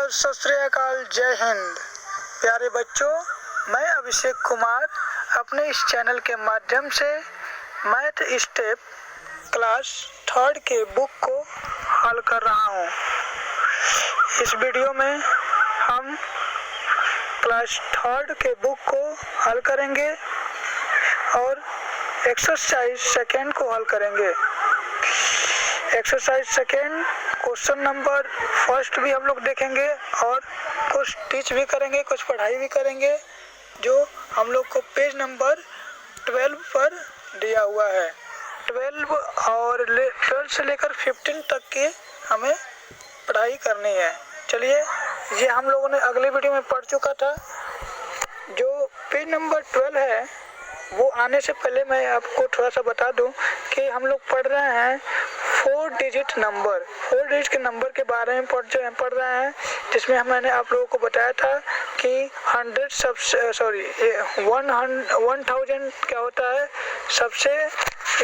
नमस्कार, सत श्री अकाल, जय हिंद। प्यारे बच्चों, मैं अभिषेक कुमार अपने इस चैनल के माध्यम से मैथ स्टेप क्लास 3 के बुक को हल कर रहा हूँ। इस वीडियो में हम क्लास 3 के बुक को हल करेंगे और एक्सरसाइज सेकेंड को हल करेंगे। Exercise second question number first भी हम लोग देखेंगे और कुछ टीच भी करेंगे, कुछ पढ़ाई भी करेंगे, जो हम लोग को पेज नंबर 12 पर दिया हुआ है। 12 और 12 से लेकर 15 तक की हमें पढ़ाई करनी है। चलिए, ये हम लोगों ने अगले वीडियो में पढ़ चुका था। जो पेज नंबर 12 है वो आने से पहले मैं आपको थोड़ा सा बता दूं कि हम लोग पढ़ रहे हैं 4 डिजिट नंबर। 4 डिजिट के नंबर के बारे में पढ़ रहे हैं, जिसमें मैंने आप लोगों को बताया था कि 1000 क्या होता है, सबसे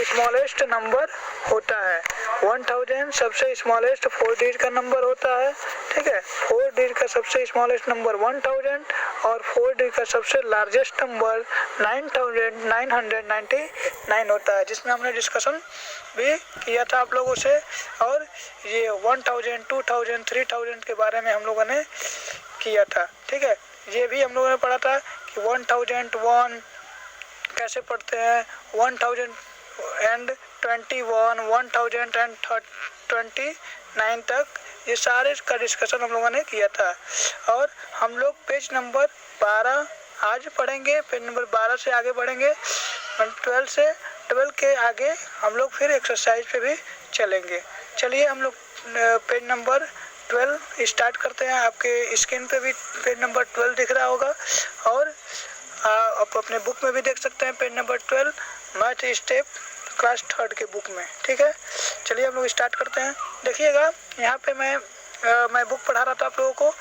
स्मॉलेस्ट नंबर होता है। 1000 सबसे स्मॉलेस्ट 4 डिजिट का नंबर होता है, ठीक है। 4 डिजिट का सबसे स्मॉलेस्ट नंबर 1000 और 4 डिजिट का सबसे लार्जेस्ट नंबर 9999 होता है, जिसमें हमने डिस्कशन भी किया था आप लोगों से। और ये 1000, 2000, 3000 के बारे में हम लोगों ने किया था, ठीक है। ये भी हम लोगों ने पढ़ा था कि 1001 कैसे पढ़ते हैं, 1021, 1029 तक, ये सारे का डिस्कशन हम लोगों ने किया था। और हम लोग पेज नंबर 12 आज पढ़ेंगे। पेज नंबर 12 से आगे बढ़ेंगे। 12 के आगे हम लोग फिर एक्सरसाइज पे भी चलेंगे। चलिए, हम लोग पेज नंबर 12 स्टार्ट करते हैं। आपके स्क्रीन पे भी पेज नंबर 12 दिख रहा होगा और आप अपने बुक में भी देख सकते हैं page number 12 math step class 3 के बुक में, ठीक है। चलिए, हम लोग स्टार्ट करते हैं। देखिएगा, यहाँ पे मैं बुक पढ़ा रहा था आप लोगों को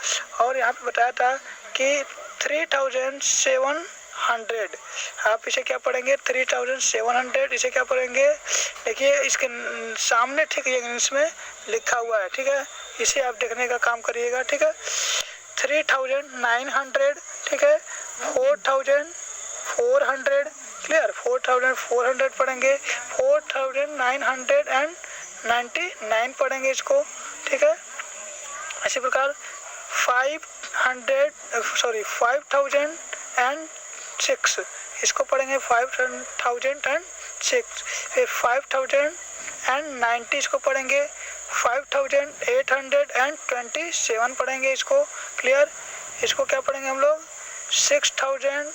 और यहाँ पे बताया था कि 3700, आप इसे क्या पढ़ेंगे, 3700, इसे क्या पढ़ेंगे। देखिए, इसके सामने ठीक इंग्लिश में लिखा हुआ है, ठीक है। इसे आप देखने का काम करिएगा, ठीक है। 3900, ठीक है। 4400, क्लियर। 4400 पढ़ेंगे। 4999 पढ़ेंगे इसको, ठीक है। इसी प्रकार 5006 इसको पढ़ेंगे। 5006, फिर 5090 इसको पढ़ेंगे। 5827 पढ़ेंगे इसको, क्लियर। इसको क्या पढ़ेंगे हम लोग, 6000,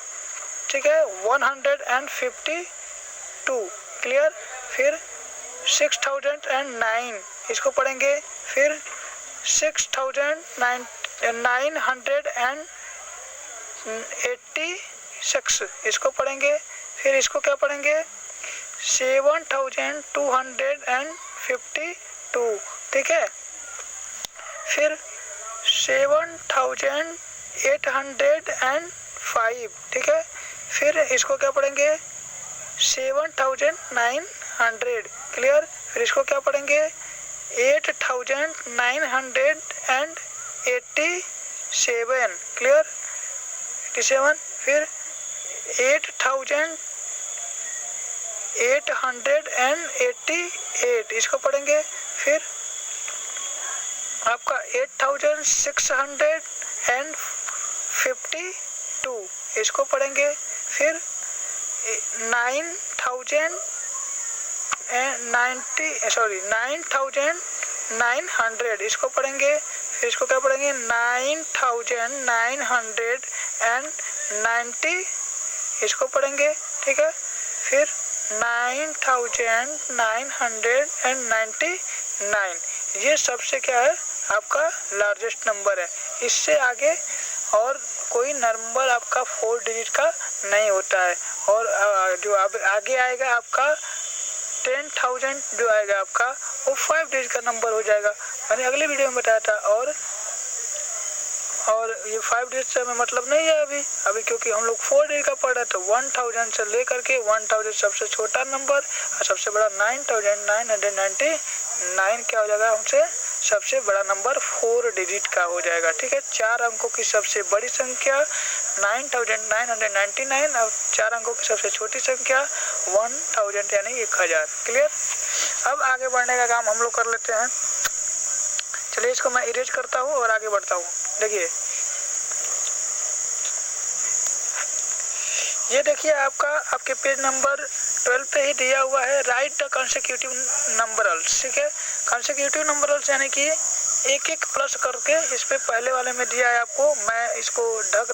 ठीक है, 152, क्लियर। फिर 6009 इसको पढ़ेंगे। फिर 6986 इसको पढ़ेंगे। फिर इसको क्या पढ़ेंगे, 7252, ठीक है। फिर 7805, ठीक है। फिर इसको क्या पढ़ेंगे, 7900, क्लियर। फिर इसको क्या पढ़ेंगे, 8987, क्लियर, 87। फिर 8888 इसको पढ़ेंगे। फिर आपका 8652 इसको पढ़ेंगे। फिर 9900 इसको पढ़ेंगे। फिर इसको क्या पढ़ेंगे, 9990 इसको पढ़ेंगे, ठीक है। फिर 9999 ये सबसे क्या है, आपका लार्जेस्ट नंबर है। इससे आगे और कोई नंबर आपका 4 डिजिट का नहीं होता है। और जो आगे आएगा आपका 10,000 जो आएगा आपका, वो 5 डिजिट का नंबर हो जाएगा। मैंने अगले वीडियो में बताया था। और ये 5 डिजिट से हमें मतलब नहीं है अभी क्योंकि हम लोग 4 डिजिट का पढ़ रहे हैं। तो 1000 से लेकर के 1000 सबसे छोटा नंबर और सबसे बड़ा 9999 क्या हो जाएगा, हमसे सबसे बड़ा नंबर 4 डिजिट का हो जाएगा। ठीक है, 4 अंकों की सबसे बड़ी संख्या 9999 और 4 अंकों की सबसे छोटी संख्या 1000 यानी 1000। क्लियर। अब आगे बढ़ने का काम हम लोग कर लेते हैं। चलिए इसको मैं इरेज करता हूँ और आगे बढ़ता हूँ। देखिए ये देखिए आपके पेज नंबर 12 पे ही दिया हुआ है राइट द कंसेक्यूटिव नंबरल्स। ठीक है, कंसेक्यूटिव नंबरल्स यानी कि एक एक प्लस करके इस पे पहले वाले में दिया है आपको। मैं इसको ढक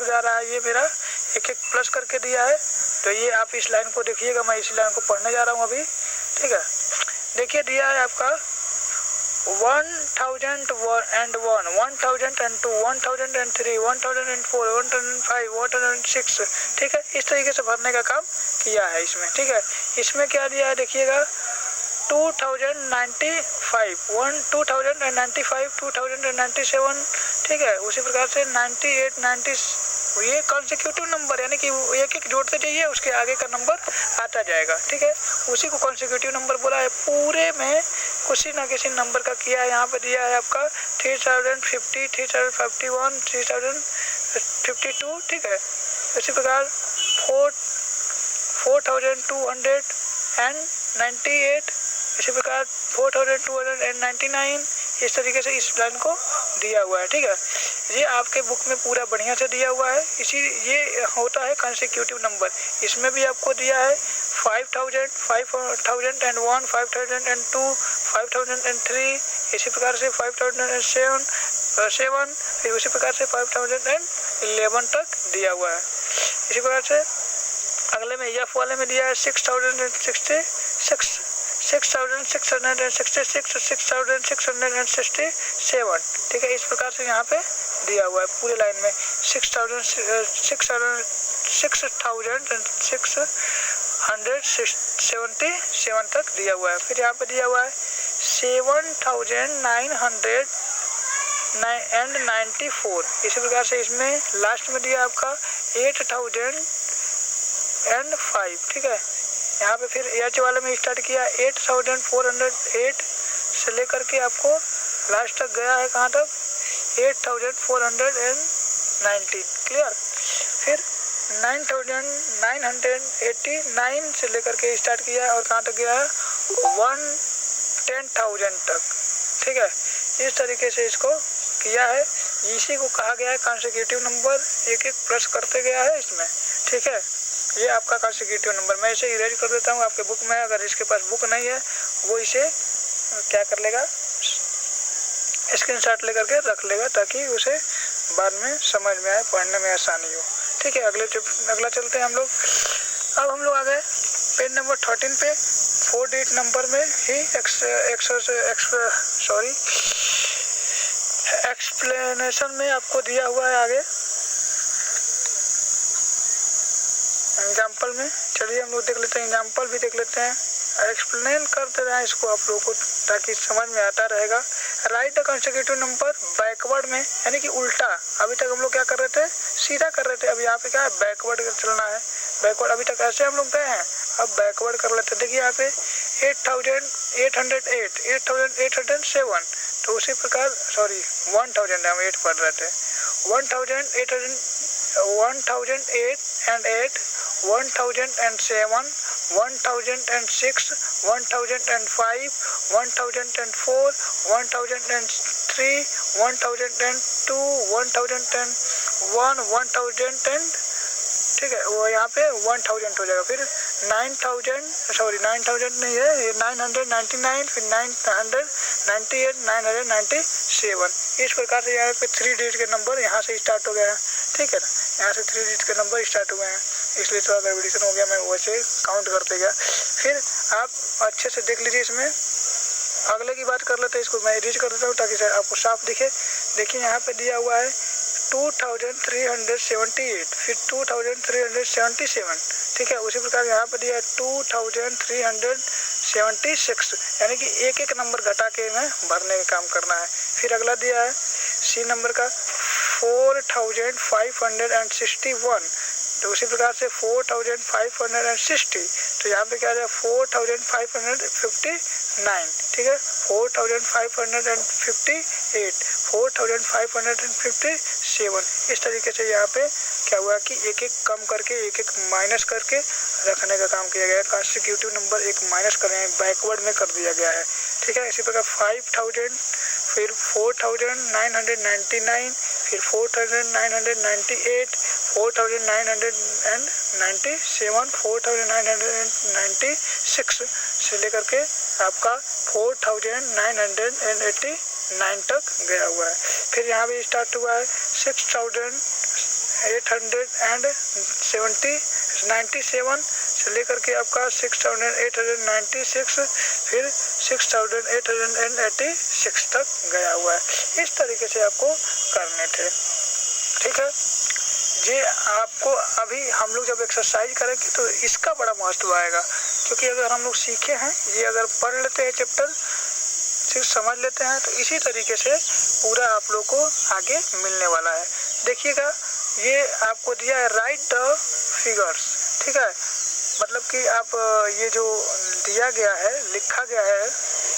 जा रहा है, ये मेरा एक एक प्लस करके दिया है। तो ये आप इस लाइन को देखिएगा, मैं इस लाइन को पढ़ने जा रहा हूँ अभी। ठीक है, देखिए दिया है आपका 1001 1002 1003 1004 1005 1006। ठीक है, इस तरीके से भरने का काम किया है इसमें। ठीक है, इसमें क्या दिया है देखिएगा 2095 2095 2097। ठीक है, उसी प्रकार से 98 90। ये कॉन्सिक्यूटिव नंबर यानी कि एक एक जोड़ते जाइए, उसके आगे का नंबर आता जाएगा। ठीक है, उसी को कॉन्सिक्यूटिव नंबर बोला है। पूरे में किसी ना किसी नंबर का किया है। यहाँ पे दिया है आपका 3050 3051 3052। ठीक है, इसी प्रकार 4298, इसी प्रकार 4299। इस तरीके से इस लाइन को दिया हुआ है। ठीक है, ये आपके बुक में पूरा बढ़िया से दिया हुआ है। ये होता है कंसेक्यूटिव नंबर। इसमें भी आपको दिया है 5000 5001 5002 5003, इसी प्रकार से 5007 फिर उसी प्रकार से 5011 तक दिया हुआ है। इसी प्रकार से अगले में एफ वाले में दिया है 6066 6666 6667। ठीक है, इस प्रकार से यहाँ पे दिया हुआ है पूरे लाइन में 6677 तक दिया हुआ है। फिर यहाँ पे दिया हुआ है 7994। इसी प्रकार से इसमें लास्ट में दिया आपका 8005। ठीक है, यहाँ पे फिर एच वाले में स्टार्ट किया 8408 से लेकर के आपको लास्ट तक गया है कहाँ तक 8419। क्लियर। फिर 9989 से लेकर के स्टार्ट किया है और कहाँ तक गया है 110,000 तक। ठीक है, इस तरीके से इसको किया है। इसी को कहा गया है कंसेक्यूटिव नंबर, एक एक प्लस करते गया है इसमें। ठीक है, ये आपका कंसेक्यूटिव नंबर। मैं इसे इरेज कर देता हूँ आपके बुक में। अगर इसके पास बुक नहीं है वो इसे क्या कर लेगा, स्क्रीनशॉट लेकर के रख लेगा ताकि उसे बाद में समझ में आए, पढ़ने में आसानी हो। ठीक है, अगला चलते हैं हम लोग। अब हम लोग आ गए पेज नंबर 13 पे। 4 डिजिट नंबर में ही एक्सप्लेनेशन में आपको दिया हुआ है आगे एग्जाम्पल में। चलिए हम लोग देख लेते हैं, एग्जाम्पल भी देख लेते हैं, एक्सप्लेन करते रहें इसको आप लोगों को ताकि समझ में आता रहेगा। Right the consecutive number backward में यानी कि उल्टा। अभी तक हम लोग क्या कर रहे थे, सीधा कर रहे थे। अब यहाँ पे क्या है, बैकवर्ड चलना है। बैकवर्ड अभी तक ऐसे हम लोग गए हैं, अब बैकवर्ड कर लेते हैं। देखिए यहाँ पे 8808 8807। तो उसी प्रकार 1000 हम 8 पढ़ रहे थे। 1008 and 8 1007 1006 1005 1004 1003 1002 1001 1010। ठीक है, वो यहाँ पे 1000 हो जाएगा। फिर 9000 नहीं है, ये 999, फिर 998 997। इस प्रकार से यहाँ पे 3 डिजिट के नंबर यहाँ से स्टार्ट हो गया है। ठीक है ना, यहाँ से 3 डिजिट के नंबर स्टार्ट हुए हैं, इसलिए थोड़ा गड़बड़ीशन हो गया, मैं वैसे काउंट करते गया। फिर आप अच्छे से देख लीजिए। इसमें अगले की बात कर लेते हैं, इसको मैं रीच कर देता हूँ ताकि आपको साफ दिखे। देखिए यहाँ पे दिया हुआ है 2378, फिर 2377। ठीक है, उसी प्रकार यहाँ पे दिया है 2376, यानी कि एक एक नंबर घटा के में भरने का काम करना है। फिर अगला दिया है सी नंबर का 4561। तो उसी प्रकार से 4560। तो यहाँ पे क्या है 4553। 9, ठीक है, 4558, 4557, इस तरीके से यहाँ पे क्या हुआ कि एक एक कम करके एक एक माइनस करके रखने का काम किया गया है। कॉन्सिक्यूटिव नंबर एक माइनस कर रहे हैं, बैकवर्ड में कर दिया गया है, ठीक है। इसी प्रकार 5000, फिर 4999, फिर 4998, 4997, 4996 से लेकर के आपका 4989 तक गया हुआ है। फिर यहाँ भी स्टार्ट हुआ है 6897 से लेकर के आपका 6896, फिर 6886 तक गया हुआ है। इस तरीके से आपको करने थे, ठीक है। ये आपको अभी हम लोग जब एक्सरसाइज करेंगे तो इसका बड़ा महत्व आएगा, क्योंकि अगर हम लोग सीखे हैं, ये अगर पढ़ लेते हैं चैप्टर, सिर्फ समझ लेते हैं, तो इसी तरीके से पूरा आप लोग को आगे मिलने वाला है। देखिएगा, ये आपको दिया है राइट द फिगर्स, ठीक है, मतलब कि आप ये जो दिया गया है, लिखा गया है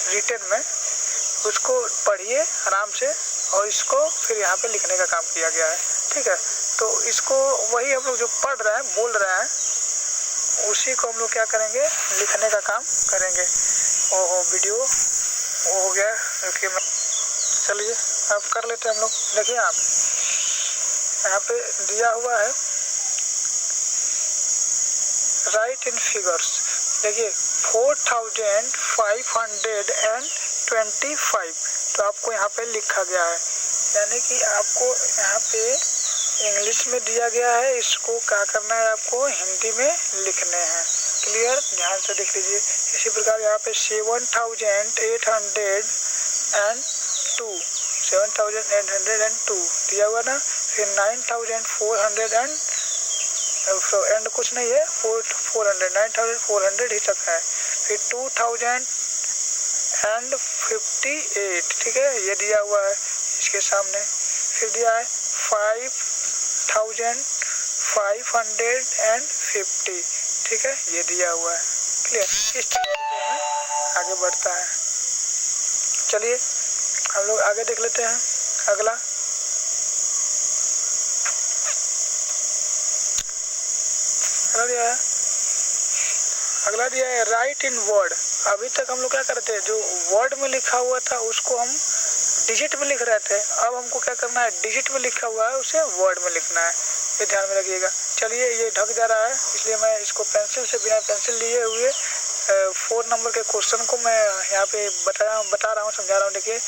रिटन में, उसको पढ़िए आराम से और इसको फिर यहाँ पे लिखने का काम किया गया है, ठीक है। तो इसको वही हम लोग जो पढ़ रहे हैं, बोल रहे हैं, उसी को हम लोग क्या करेंगे, लिखने का काम करेंगे। ओहो, वीडियो हो गया, देखिए मैं, चलिए अब कर लेते हैं हम लोग। देखिए आप यहाँ पे दिया हुआ है राइट इन फिगर्स, देखिए 4525, तो आपको यहाँ पे लिखा गया है, यानी कि आपको यहाँ पे इंग्लिश में दिया गया है, इसको क्या करना है, आपको हिंदी में लिखने हैं। क्लियर, ध्यान से देख लीजिए। इसी प्रकार यहाँ पे 7802 दिया हुआ ना, फिर 9400 एंड कुछ नहीं है, 9400 ही तक है, फिर 2058, ठीक है, ये दिया हुआ है इसके सामने। फिर दिया है 5550, ठीक है, ये दिया हुआ है। क्लियर, इस तरीके से आगे बढ़ता है। चलिए हम लोग आगे देख लेते हैं अगला। अगला दिया है राइट इन वर्ड। अभी तक हम लोग क्या करते हैं, जो वर्ड में लिखा हुआ था उसको हम डिजिट में लिख रहे थे, अब हमको क्या करना है, डिजिट में लिखा हुआ है उसे वर्ड में लिखना है, ये ध्यान में रखिएगा। चलिए, ये ढक जा रहा है, इसलिए मैं इसको पेंसिल से, बिना पेंसिल लिए हुए 4 नंबर के क्वेश्चन को मैं यहाँ पे बता रहा हूँ, समझा रहा हूँ। देखिए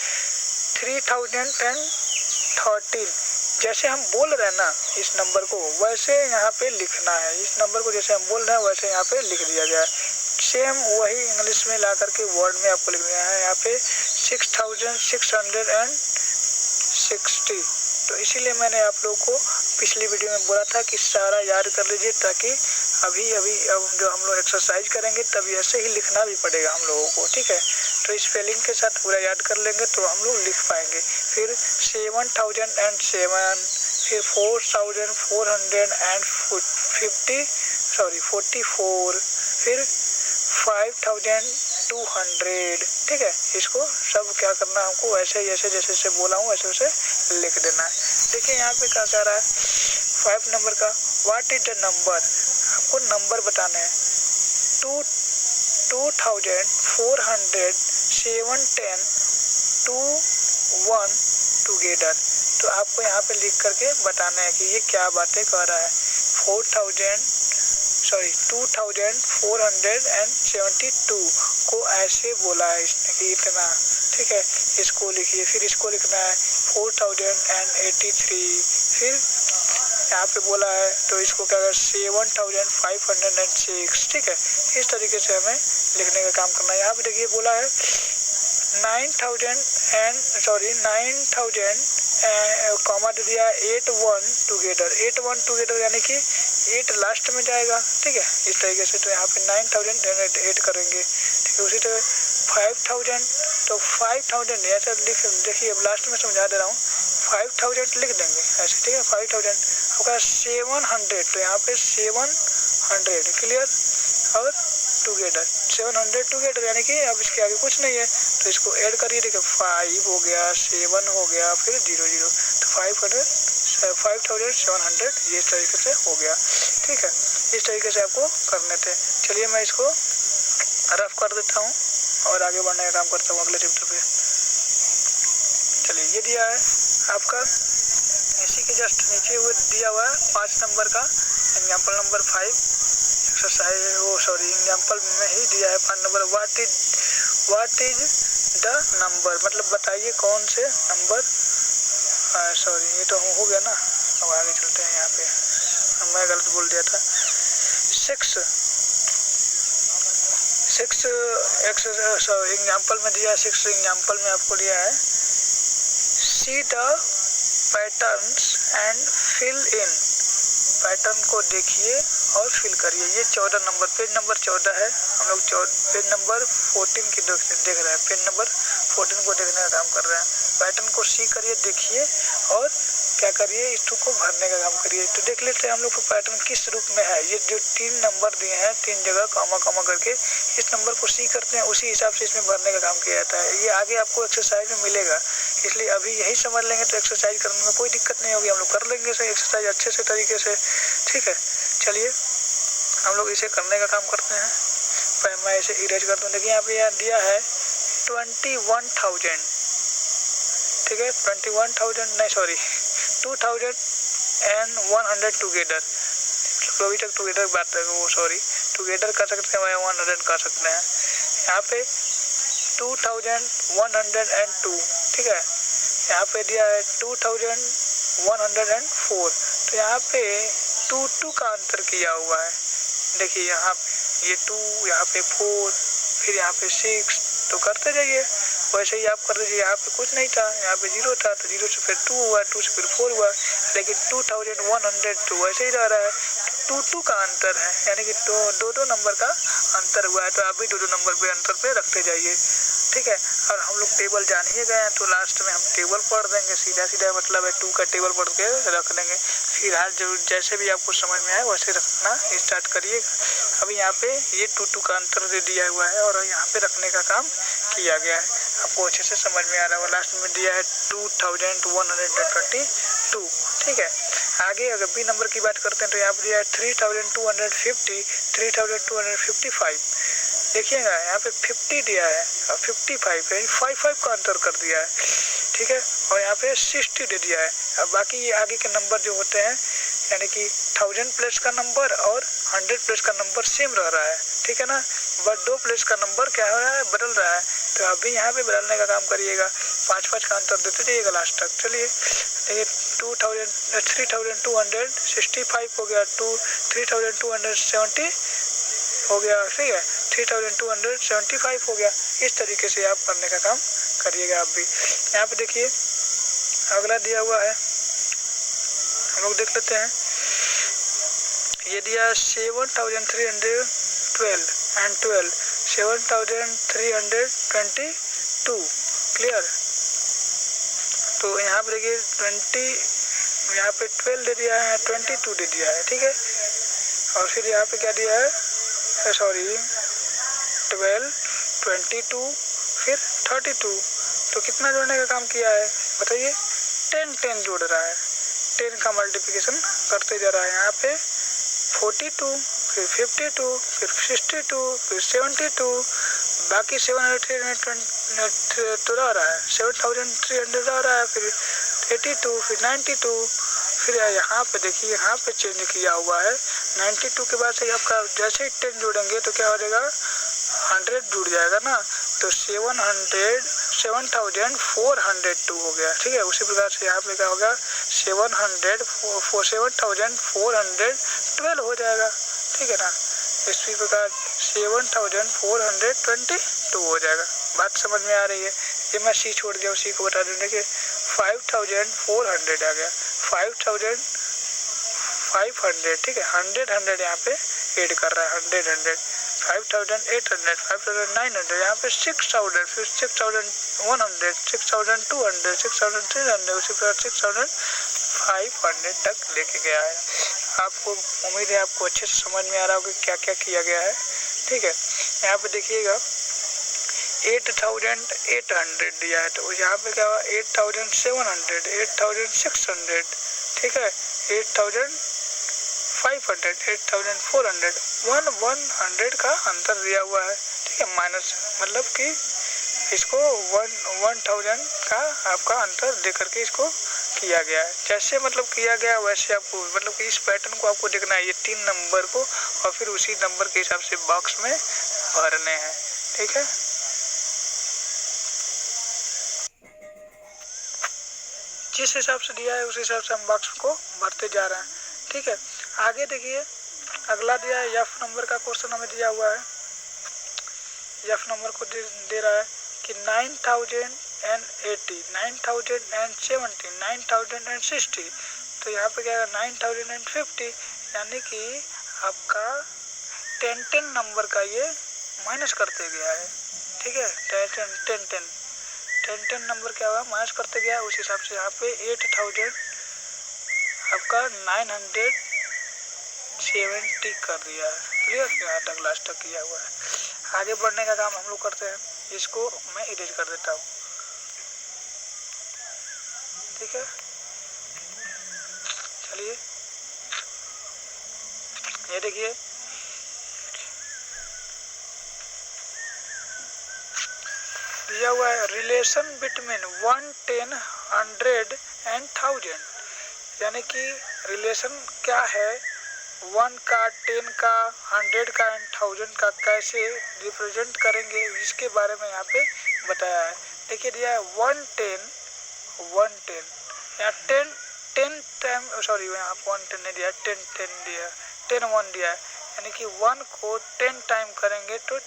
3013, जैसे हम बोल रहे हैं ना इस नंबर को, वैसे यहाँ पे लिखना है। इस नंबर को जैसे हम बोल रहे हैं वैसे यहाँ पे लिख दिया गया है। सेम वही इंग्लिश में ला करके वर्ड में आपको लिख दिया है यहाँ पे 6660। तो इसीलिए मैंने आप लोग को पिछली वीडियो में बोला था कि सारा याद कर लीजिए, ताकि अभी जो हम लोग एक्सरसाइज करेंगे तभी ऐसे ही लिखना भी पड़ेगा हम लोगों को, ठीक है। तो स्पेलिंग के साथ पूरा याद कर लेंगे तो हम लोग लिख पाएंगे। फिर 7007, फिर 44, फिर 5200, ठीक है। इसको सब क्या करना है हमको, वैसे जैसे बोला हूँ वैसे वैसे लिख देना है। देखिए यहाँ पे क्या कह रहा है 5 नंबर का, व्हाट इज द नंबर, आपको नंबर बताना है। 240710 21 टुगेदर। तो आपको यहाँ पे लिख करके बताना है कि ये क्या बातें कह रहा है। 2472 को ऐसे बोला है इसने कि इतना, ठीक है। इसको लिखिए, फिर इसको लिखना है 4083, फिर यहाँ पे बोला है तो इसको क्या कर 7506, ठीक है। इस तरीके से हमें लिखने का काम करना है। यहाँ पे देखिए बोला है 9000 कॉमा दे दिया 81 टुगेदर, यानी कि 8 लास्ट में जाएगा, ठीक है। इस तरीके से तो यहाँ पे 9008 करेंगे, ठीक है। उसी तरह 5000, तो 5000 ऐसा लिख, देखिए अब लास्ट में समझा दे रहा हूँ, 5000 लिख देंगे ऐसे, ठीक है। 5000 आपका 700, तो यहाँ पे 700, क्लियर। और टुगेदर, 700 टुगेदर, यानी कि अब इसके आगे कुछ नहीं है, तो इसको ऐड करिए। देखिए 5 हो गया, 7 हो गया, फिर 00, तो 5700 ये इस तरीके से हो गया। ठीक है, इस तरीके से आपको करने थे। चलिए मैं इसको रफ कर देता हूँ और आगे बढ़ने का काम करता हूँ अगले चैप्टर पे। चलिए ये दिया है आपका, इसी के जस्ट नीचे वो दिया हुआ है 5 नंबर का एग्जाम्पल नंबर 5 एक्सरसाइज, एग्जाम्पल में ही दिया है 5 number. What is the number, मतलब बताइए कौन से नंबर, ये तो हो गया ना। अब आगे चलते हैं, यहाँ पे मैं गलत बोल दिया था। 6 एग्जाम्पल में दिया है, 6 एग्जाम्पल में आपको दिया है see the patterns and fill in, pattern को देखिए और फिल करिए। ये 14 नंबर, पेज नंबर 14 है, हम लोग पेज नंबर 14 की देख रहे हैं, पेज नंबर 14 को देखने का काम कर रहे हैं। पैटर्न को सी करिए, देखिए और क्या करिए, इसको भरने का काम करिए। तो देख लेते हैं हम लोग को पैटर्न किस रूप में है। ये जो 3 नंबर दिए हैं, 3 जगह कॉमा कॉमा करके, इस नंबर को सी करते हैं, उसी हिसाब से इसमें भरने का काम किया जाता है। ये आगे आपको एक्सरसाइज में मिलेगा, इसलिए अभी यही समझ लेंगे तो एक्सरसाइज करने में कोई दिक्कत नहीं होगी, हम लोग कर लेंगे सही एक्सरसाइज अच्छे से तरीके से। ठीक है, चलिए हम लोग इसे करने का काम करते हैं। पहले मैं इसे इरेज कर दूँ। देखिए यहाँ पे यहाँ दिया है 21,000, ठीक है, 2100 टुगेदर, तो अभी तक टुगेदर बात है, टुगेदर कर सकते हैं, 100 कर सकते हैं। यहाँ पे 2102, ठीक है, यहाँ पे दिया है 2104, तो यहाँ पे 2 का अंतर किया हुआ है। देखिए यहाँ पे ये 2, यहाँ पे 4, फिर यहाँ पे 6, तो करते जाइए वैसे ही आप कर दीजिए। यहाँ पे कुछ नहीं था, यहाँ पे 0 था, तो 0 से फिर 2 हुआ, 2 से फिर 4 हुआ, लेकिन 2100 तो वैसे ही रह रहा है। 2 का अंतर है, यानी कि 2 नंबर का अंतर हुआ है, तो आप भी 2 नंबर पे अंतर पे रखते जाइए। ठीक है, और हम लोग टेबल जान ही गए हैं, तो लास्ट में हम टेबल पढ़ देंगे, सीधा सीधा मतलब है 2 का टेबल पढ़ के रख देंगे। फिलहाल जो जैसे भी आपको समझ में आए वैसे रखना स्टार्ट करिएगा। अभी यहाँ पे ये 2 का अंतर दे दिया हुआ है और यहाँ पे रखने का काम किया गया है, आपको अच्छे से समझ में आ रहा है। लास्ट में दिया है 2122, ठीक है। आगे अगर बी नंबर की बात करते हैं तो यहाँ पर दिया है 3250, 3255। देखिएगा यहाँ पे 50 दिया है और 55 है, 55 का अंतर कर दिया है, ठीक है। और यहाँ पे 60 दे दिया है। अब बाकी ये आगे के नंबर जो होते हैं, यानी कि 1000 प्लस का नंबर और 100 प्लस का नंबर सेम रह रहा है, ठीक है ना, बट 2 प्लस का नंबर क्या हो रहा है, बदल रहा है। तो अभी यहाँ पे बदलने का काम करिएगा, 5-5 का अंतर देते जाइएगा लास्ट तक। चलिए देखिए 3265 हो गया, 3270 हो गया, ठीक है, 3275 हो गया। इस तरीके से आप करने का काम करिएगा आप भी। यहाँ पे देखिए अगला दिया हुआ है, हम लोग देख लेते हैं। ये दिया 7312 एंड 12, 7322, क्लियर। तो यहाँ पे देखिए यहाँ पे 12 दे दिया है, 22 दे दिया है, ठीक है। और फिर यहाँ पे क्या दिया है, 12, 22, फिर 32, तो कितना जोड़ने का काम किया है बताइए, 10 जोड़ रहा है, 10 का मल्टीप्लिकेशन करते जा रहा है। यहाँ पे 42, फिर 52, फिर 62, फिर 72, बाकी 700 तो रह रहा है, 7300 रह रहा है, फिर 82, फिर 92, फिर यहाँ पे देखिए यहाँ पे चेंज किया हुआ है। 92 के बाद से आपका जैसे ही 10 जोड़ेंगे तो क्या हो जाएगा, 100 जुड़ जाएगा ना, तो 7402 हो गया, ठीक है। उसी प्रकार से यहाँ पे क्या होगा, 7412 हो जाएगा, ठीक है ना। इसी प्रकार 7422 हो जाएगा। बात समझ में आ रही है। ये मैं सी छोड़ दिया, उसी को बता दूँ। देखिए 5400 आ गया, 5500, ठीक है, 100 यहाँ पे ऐड कर रहा है, 100, 5800, 5900, यहाँ पे 6000, फिर 6100, 6200, 6300, उसी प्रकार 6500 तक लेके गया है। आपको उम्मीद है आपको अच्छे से समझ में आ रहा होगा क्या क्या किया गया है, ठीक है। यहाँ पे देखिएगा 8800 दिया है, तो यहाँ पे क्या हुआ 8700, 8600, ठीक है, 8500, 8400, 100 का अंतर दिया हुआ है, ठीक है। माइनस मतलब कि इसको 1000 का आपका अंतर दे करके इसको किया गया है। जैसे मतलब किया गया वैसे आपको मतलब कि इस पैटर्न को आपको देखना है, ये 3 नंबर को, और फिर उसी नंबर के हिसाब से बॉक्स में भरने हैं, ठीक है। जिस हिसाब से दिया है उस हिसाब से हम बॉक्स को भरते जा रहे हैं, ठीक है। आगे देखिए अगला दिया है एफ नंबर का क्वेश्चन हमें दिया हुआ है। एफ नंबर को दे रहा है कि 9080, 9070, 9060, तो यहाँ पे क्या है 9050, यानी कि आपका 10 नंबर का ये माइनस करते गया है, ठीक है। 10 नंबर क्या हुआ माइनस करते गया, उस हिसाब से यहाँ पे 8000 आपका 970 कर दिया है, क्लियर। यहाँ तक लास्ट तक किया हुआ है। आगे बढ़ने का काम हम लोग करते हैं, इसको मैं इरेज कर देता हूँ, ठीक है। चलिए ये देखिए दिया हुआ है रिलेशन बिटवीन 1, 10, 100 एंड 1000, यानी कि रिलेशन क्या है 1 का, 10 का, 100 का एंड 1000 का कैसे रिप्रेजेंट करेंगे, इसके बारे में यहाँ पे बताया है। देखिए दिया है 110, यहाँ 10 टाइम, सॉरी यहाँ 110 नहीं दिया, 10 दिया, 10 1 दिया है, यानी कि 1 को 10 टाइम करेंगे तो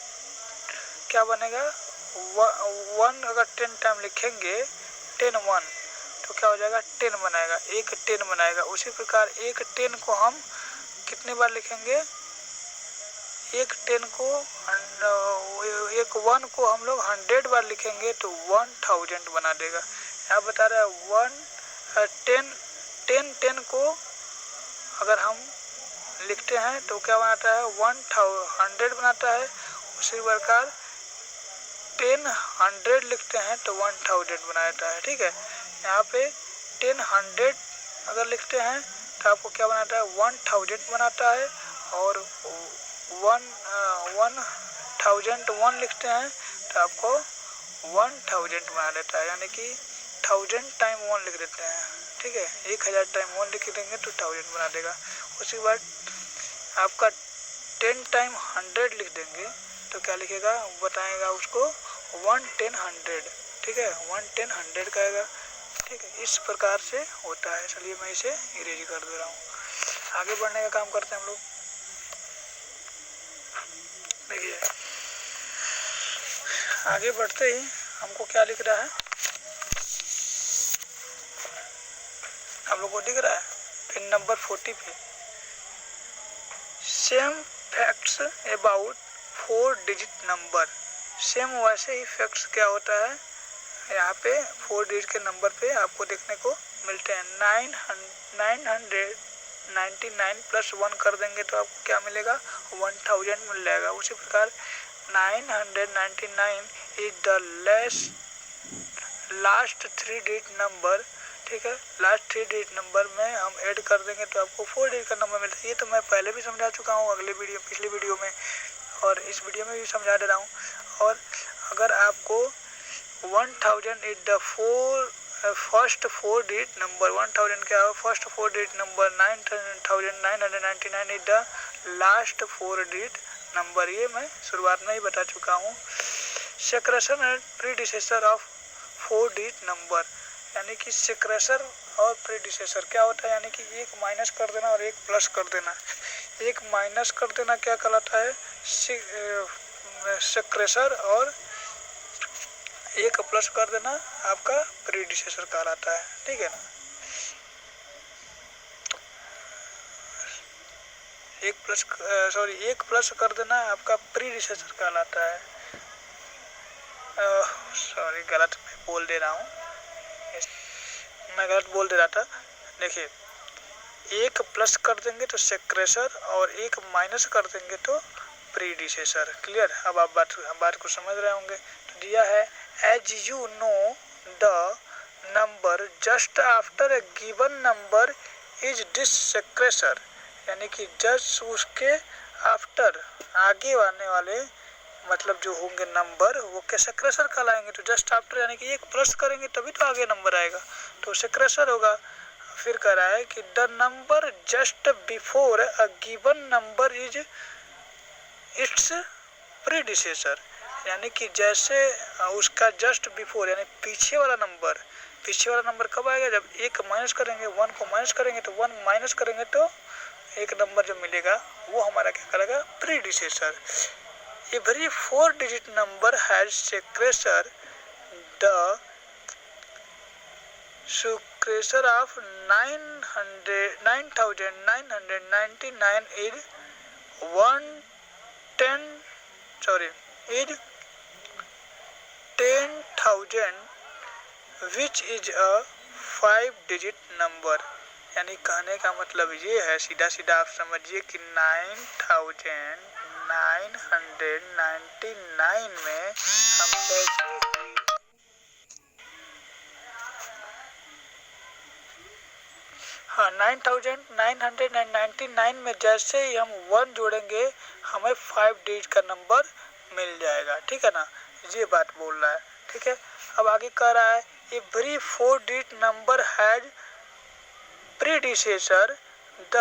क्या बनेगा, 1 अगर 10 टाइम लिखेंगे 10 1 तो क्या हो जाएगा 10 बनाएगा, एक 10 बनाएगा। उसी प्रकार एक 10 को हम कितने बार लिखेंगे, एक 10 को एक 1 को हम लोग 100 बार लिखेंगे तो 1000 बना देगा। यहाँ बता रहा है 10 को अगर हम लिखते हैं तो क्या बनाता है 100 बनाता है। उसी प्रकार 10 100 लिखते हैं तो 1000 बनाता है, ठीक है। यहाँ पे 10 100 अगर लिखते हैं तो आपको क्या बनाता है 1000 बनाता है, और 1001 लिखते हैं तो आपको 1000 बना देता है, यानी कि 1000 टाइम 1 लिख देते हैं, ठीक है। 1000 टाइम 1 लिख देंगे तो 1000 बना देगा। उसके बाद आपका 10 टाइम 100 लिख देंगे तो क्या लिखेगा बताएगा उसको 110 100, ठीक है, 110 100 कहेगा, ठीक है। इस प्रकार से होता है। चलिए मैं इसे इरेज कर दे रहा हूँ। आगे बढ़ने का काम करते हैं हम लोग। देखिए आगे बढ़ते ही हमको क्या लिख रहा है, हम लोग को दिख रहा है पिन नंबर 40 पे, same facts about 4 digit number. Same वैसे ही फैक्ट्स क्या होता है यहाँ पे 4 डिजिट के नंबर पे आपको देखने को मिलते हैं। 999 प्लस 1 कर देंगे तो आपको क्या मिलेगा 1000 मिल जाएगा। उसी प्रकार 999 is the last 3 digit number, ठीक है। लास्ट 3 डिजिट नंबर में हम ऐड कर देंगे तो आपको 4 डिजिट का नंबर मिलता है। ये तो मैं पहले भी समझा चुका हूँ पिछली वीडियो में, और इस वीडियो में भी समझा दे रहा हूँ। और अगर आपको 1000 is the first 4 digit number, 1000 क्या है first 4 digit number, 9999 is the last 4 digit number. ये मैं शुरुआत में ही बता चुका हूँ। Successor and predecessor of 4 digit number, यानी कि सक्सेसर और प्रीडिसेसर क्या होता है, यानी कि एक माइनस कर देना और एक प्लस कर देना। एक माइनस कर देना क्या कहलाता है सक्सेसर, और एक प्लस कर देना आपका प्रीडिसेसर कहलाता है, ठीक है ना। एक प्लस कर देना आपका प्रीडिसेसर कहलाता है। सॉरी गलत मैं बोल दे रहा हूँ, मैं गलत बोल दे रहा था। देखिए एक प्लस कर देंगे तो सक्सेसर और एक माइनस कर देंगे तो प्रीडिसेसर। क्लियर? अब आप बात को समझ रहे होंगे। तो दिया है as you know the number just after a given number is successor, यानी कि जस्ट उसके आफ्टर आगे आने वाले मतलब जो होंगे नंबर वो के सक्रेसर कहलाएंगे। तो जस्ट आफ्टर यानी कि एक प्लस करेंगे तभी तो आगे नंबर आएगा, तो सक्रेसर होगा। फिर कह रहा है कि the number just before a given number is it's predecessor, यानी कि जैसे उसका जस्ट बिफोर यानी पीछे वाला नंबर कब आएगा? जब एक माइनस करेंगे, 1 को माइनस करेंगे तो 1 माइनस करेंगे तो एक नंबर जो मिलेगा वो हमारा क्या करेगा? Predecessor. Every 4 digit number has successor, the successor of 9999 is 10,000 which is a 5 digit number. यानी कहने का मतलब ये है, सीधा सीधा आप समझिए कि 9999 में हम कैसे हाँ 9999 में जैसे ही हम 1 जोड़ेंगे हमें 5 डिजिट का नंबर मिल जाएगा। ठीक है ना? ये बात बोल रहा है। ठीक है, अब आगे कह रहा है every 4 digit number has predecessor, the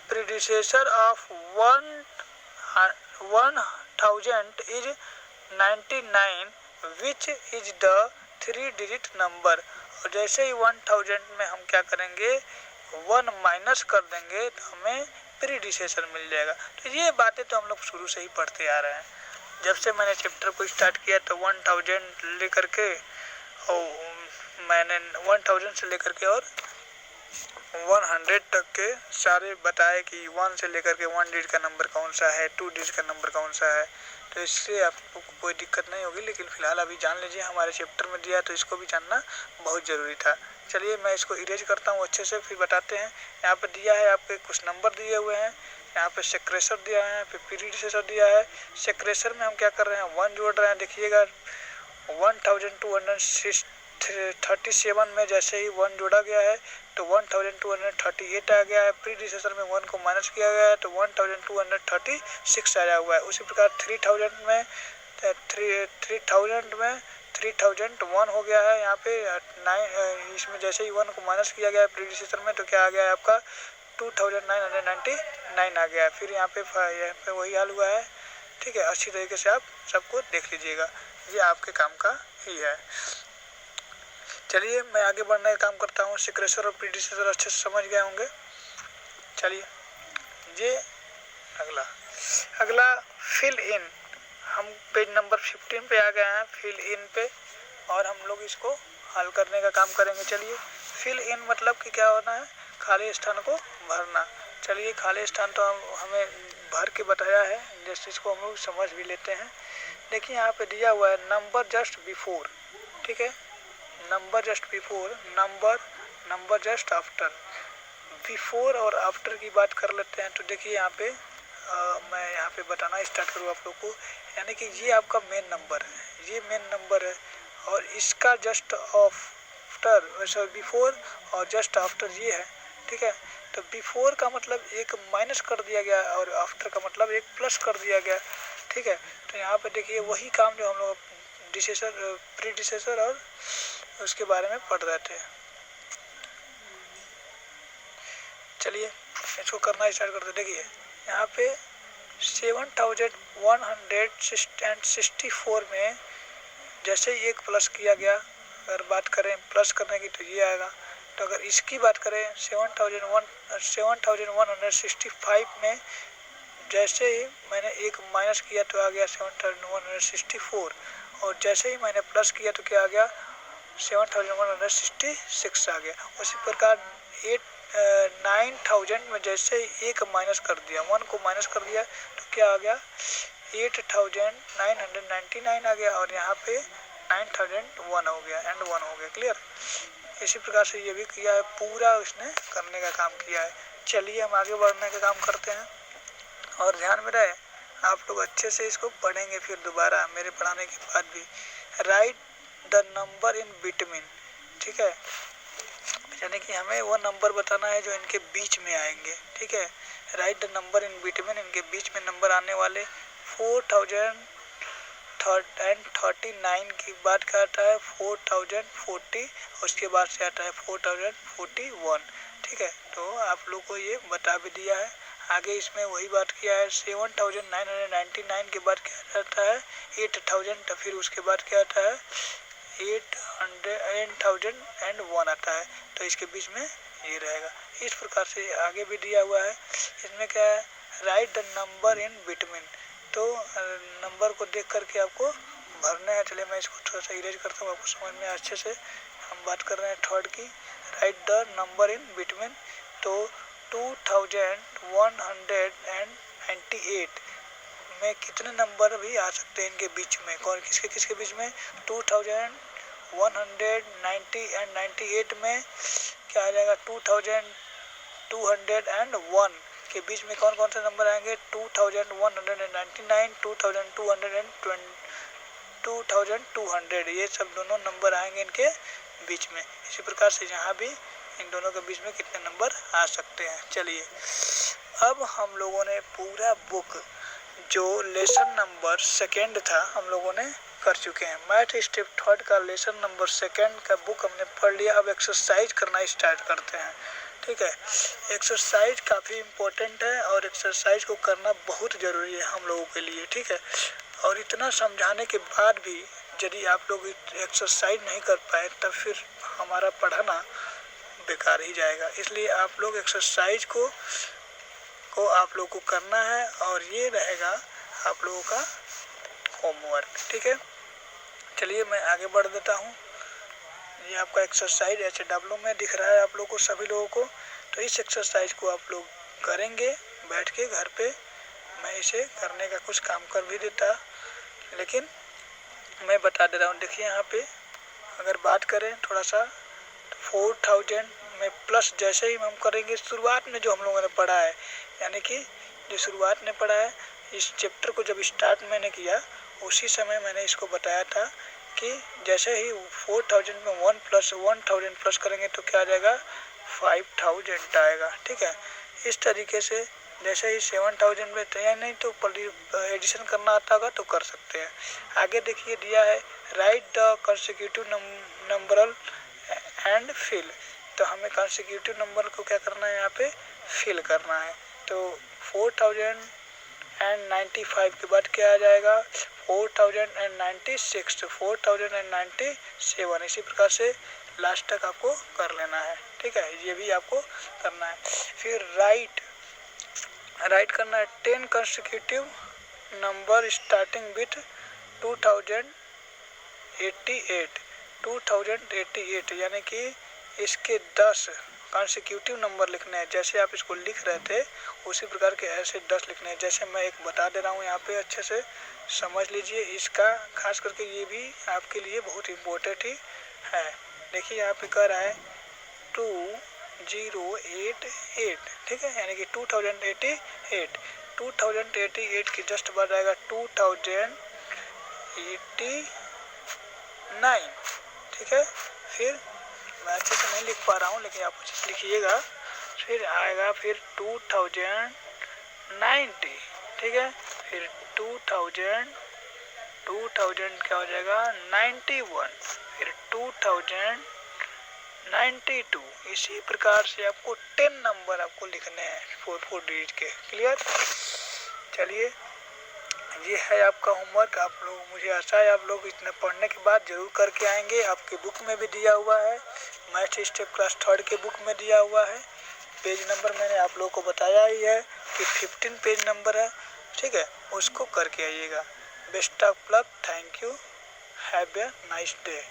predecessor of 1000 is 99 which is the 3 digit number. और जैसे ही 1000 में हम क्या करेंगे? 1 माइनस कर देंगे तो हमें प्रीडिसेसर मिल जाएगा। तो ये बातें तो हम लोग शुरू से ही पढ़ते आ रहे हैं। जब से मैंने चैप्टर को स्टार्ट किया तो 1000 लेकर के और मैंने 1000 से लेकर के और 100 तक के सारे बताए कि 1 से लेकर के 1 डिजिट का नंबर कौन सा है, 2 डिजिट का नंबर कौन सा है। तो इससे आपको कोई दिक्कत नहीं होगी, लेकिन फिलहाल अभी जान लीजिए हमारे चैप्टर में दिया तो इसको भी जानना बहुत ज़रूरी था। चलिए मैं इसको इरेज करता हूँ अच्छे से, फिर बताते हैं। यहाँ पे दिया है आपके कुछ नंबर दिए हुए हैं, यहाँ पे सक्रेसर दिया है, फिर प्रीडिसेसर दिया है। सक्रेसर में हम क्या कर रहे हैं? 1 जोड़ रहे हैं। देखिएगा 1237 में जैसे ही 1 जोड़ा गया है तो 1238 आ गया है। प्रीडिसेसर में 1 को माइनस किया गया है तो 1236 आया हुआ है। उसी प्रकार 3000 में 3001 हो गया है। यहाँ पे 9 इसमें जैसे ही 1 को माइनस किया गया है प्रीडिसेसर में तो क्या आ गया है? आपका 2999 आ गया है। फिर यहाँ पे वही हाल हुआ है। ठीक है, अच्छी तरीके से आप सबको देख लीजिएगा, ये आपके काम का ही है। चलिए मैं आगे बढ़ने का काम करता हूँ। सक्रेसर और प्रीडिसेसर अच्छे से समझ गए होंगे। चलिए ये अगला फिल इन, हम पेज नंबर 15 पे आ गए हैं, फिल इन पे, और हम लोग इसको हल करने का काम करेंगे। चलिए फिल इन मतलब कि क्या होना है? खाली स्थान को भरना। चलिए खाली स्थान तो हमें भर के बताया है, जैसे इसको हम लोग समझ भी लेते हैं। देखिए यहाँ पे दिया हुआ है नंबर जस्ट बिफोर। ठीक है, number just before, number just after. Before और आफ्टर की बात कर लेते हैं। तो देखिए यहाँ पे मैं यहाँ पे बताना स्टार्ट करूँ आप लोग को, यानी कि ये आपका मेन नंबर है, ये मेन नंबर है, और इसका जस्ट आफ्टर बिफोर और जस्ट आफ्टर ये है। ठीक है, तो बिफोर का मतलब एक माइनस कर दिया गया और आफ्टर का मतलब एक प्लस कर दिया गया। ठीक है, तो यहाँ पे देखिए वही काम जो हम लोग प्रीडिसेसर और उसके बारे में पढ़ रहे थे। चलिए इसको करना स्टार्ट करते। देखिए यहाँ पे 7164 में जैसे ही एक प्लस किया गया, अगर बात करें प्लस करने की तो ये आएगा। तो अगर इसकी बात करें 7165 में जैसे ही मैंने एक माइनस किया तो आ गया 7164, और जैसे ही मैंने प्लस किया तो क्या आ गया? 7166 आ गया। उसी प्रकार 9000 में जैसे ही एक माइनस कर दिया, 1 को माइनस कर दिया तो क्या आ गया? 8999 आ गया, और यहाँ पे 9001 हो गया, एंड 1 हो गया। क्लियर? इसी प्रकार से ये भी किया है, पूरा उसने करने का काम किया है। चलिए हम आगे बढ़ने का काम करते हैं। और ध्यान में रहे, आप लोग अच्छे से इसको पढ़ेंगे फिर दोबारा मेरे पढ़ाने के बाद भी। Right the number in between, ठीक है, यानी कि हमें वो नंबर बताना है जो इनके बीच में आएंगे, ठीक है। Right the number in between, इनके बीच में नंबर आने वाले 4039 की बात क्या आता है 4040, उसके बाद से आता है 4041, ठीक है। तो आप लोग को ये बता भी दिया है। आगे इसमें वही बात किया है 7999 के बाद क्या आता है 8000, फिर उसके बाद क्या आता है 8001 आता है, तो इसके बीच में ये रहेगा। इस प्रकार से आगे भी दिया हुआ है। इसमें क्या है right the number in between, तो नंबर को देख करके आपको भरना है। चलिए मैं इसको थोड़ा सा इरेज करता हूँ, आपको समझ में अच्छे से। हम बात कर रहे हैं थर्ड की, right the number in between, तो 2198 में कितने नंबर भी आ सकते हैं इनके बीच में, कौन किसके किसके बीच में 2190 एंड 98 में क्या आ जाएगा 2201 के बीच में कौन कौन से नंबर आएंगे 2199, 2200, ये सब दोनों नंबर आएंगे इनके बीच में। इसी प्रकार से यहाँ भी इन दोनों के बीच में कितने नंबर आ सकते हैं। चलिए अब हम लोगों ने पूरा बुक जो लेसन नंबर सेकेंड था हम लोगों ने कर चुके हैं। मैथ स्टेप थर्ड का लेसन नंबर सेकेंड का बुक हमने पढ़ लिया। अब एक्सरसाइज करना स्टार्ट करते हैं, ठीक है। एक्सरसाइज काफ़ी इम्पोर्टेंट है और एक्सरसाइज को करना बहुत ज़रूरी है हम लोगों के लिए, ठीक है। और इतना समझाने के बाद भी यदि आप लोग एक्सरसाइज नहीं कर पाए तब फिर हमारा पढ़ाना बेकार ही जाएगा। इसलिए आप लोग एक्सरसाइज को आप लोग को करना है और ये रहेगा आप लोगों का होमवर्क, ठीक है। चलिए मैं आगे बढ़ देता हूँ। ये आपका एक्सरसाइज HW में दिख रहा है आप लोगों को, सभी लोगों को। तो इस एक्सरसाइज को आप लोग करेंगे बैठ के घर पे। मैं इसे करने का कुछ काम कर भी देता, लेकिन मैं बता दे रहा हूँ। देखिए यहाँ पे अगर बात करें थोड़ा सा 4000 में प्लस जैसे ही हम करेंगे शुरुआत में जो हम लोगों ने पढ़ा है, यानी कि जो शुरुआत में पढ़ा है इस चैप्टर को जब स्टार्ट मैंने किया उसी समय मैंने इसको बताया था कि जैसे ही 4000 में 1000 प्लस करेंगे तो क्या आ जाएगा 5000 आएगा, ठीक है। इस तरीके से जैसे ही 7000 में तैयार नहीं तो एडिशन करना आता होगा तो कर सकते हैं। आगे देखिए दिया है right the consecutive numeral and fill, तो हमें कंसेक्यूटिव नंबर को क्या करना है यहाँ पे फिल करना है। तो 4095 के बाद क्या आ जाएगा 4096, 4097, इसी प्रकार से लास्ट तक आपको कर लेना है, ठीक है। ये भी आपको करना है। फिर राइट करना है 10 कंसेक्यूटिव नंबर स्टार्टिंग विथ 2088, यानी कि इसके 10 कंसेक्यूटिव नंबर लिखने हैं। जैसे आप इसको लिख रहे थे उसी प्रकार के ऐसे 10 लिखने हैं। जैसे मैं एक बता दे रहा हूँ यहाँ पे, अच्छे से समझ लीजिए। इसका खास करके ये भी आपके लिए बहुत इम्पोर्टेंट ही है। देखिए यहाँ पे कह रहा है 2088, ठीक है, यानी कि 2088 के जस्ट बाद आएगा 2089, ठीक है। फिर मैं अच्छे से नहीं लिख पा रहा हूँ लेकिन आप लिखिएगा। फिर आएगा फिर 2090, ठीक है। फिर 2000 क्या हो जाएगा 91, फिर 2092। इसी प्रकार से आपको 10 नंबर आपको लिखने हैं 4 डिजिट के। क्लियर। चलिए ये है आपका होमवर्क। आप लोग, मुझे आशा है आप लोग इतना पढ़ने के बाद जरूर करके आएंगे। आपके बुक में भी दिया हुआ है, मैथ स्टेप क्लास थर्ड के बुक में दिया हुआ है। पेज नंबर मैंने आप लोगों को बताया ही है कि 15 पेज नंबर है, ठीक है। उसको करके आइएगा। Best of luck, thank you, have a nice day.